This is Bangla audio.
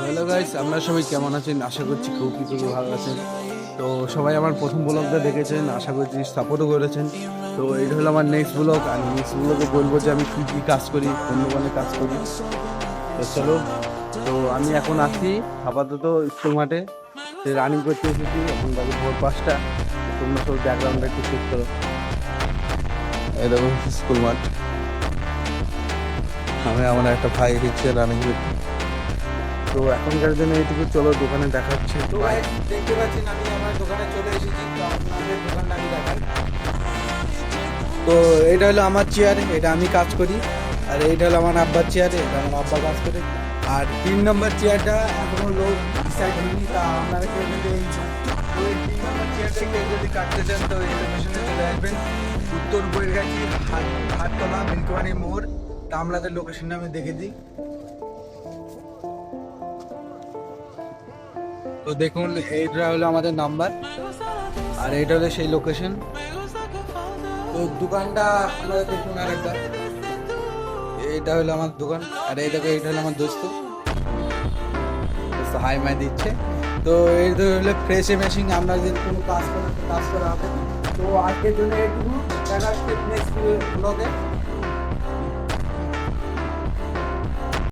হ্যালো গাইস, আপনারা সবাই কেমন আছেন? আশা করছি খুবই ভালো আছেন। তো সবাই আমার প্রথম ব্লগটা দেখেছেন, আশা করছি সাপোর্টও করেছেন। তো এটা হলো আমার নেক্সট ব্লগ, আর নেক্সট ব্লগে বলবো যে আমি কী কী কাজ করি, কোন দোকানে কাজ করি। তো চলো, তো আমি এখন আছি আপাতত স্কুল মাঠে, রানিং করতে এসেছি। এখন বাজে ভোর 5টা। তোমরা সব ব্যাকগ্রাউন্ডটা একটু চেক করো। এই দেখো স্কুল মাঠ, আমি আমার একটা ভাই দিচ্ছে রানিং করতে। তো এখনকার জন্য এইটুকু, চলো দোকানে দেখা হচ্ছে। তো ভাই দেখতে পাচ্ছেন আমি আমার দোকানে চলে এসেছি, তো আপনাদের দোকানটা আমি দেখাই। তো এটা হলো আমার চেয়ার, এটা আমি কাজ করি। আর এইটা হলো আমার আব্বার চেয়ার, এটা আমার আব্বা কাজ করে। আর 3 নম্বর চেয়ারটা এখনো লোক ডিসাইড হয়নি, তা আপনারা কেউ যদি ওই 3 নম্বর চেয়ারটা কেউ যদি কাটতে চান তো এই লোকেশনে চলে আসবেন। উত্তর বৈরগাছি হাটতলা মিল্কবাড়ি মোড়। তা আপনাদের লোকেশনটা আমি দেখে দিই। তো দেখুন, এইটা হলো আমাদের নাম্বার, আর এইটা হলো সেই লোকেশন। তো দোকানটা আপনারা দেখুন আর একবার। এটা হলো আমার দোকান, আর এই দেখো এইটা হলো আমার দোস্ত হাই মাই দিচ্ছে। তো এই হলো ফ্রেশ মেশিন, আমরা যদি কোনো কাজ করেন তো কাজ করা হবে। তো আজকের জন্য এইটুকু, দেখা হচ্ছে নেক্সট ব্লগে।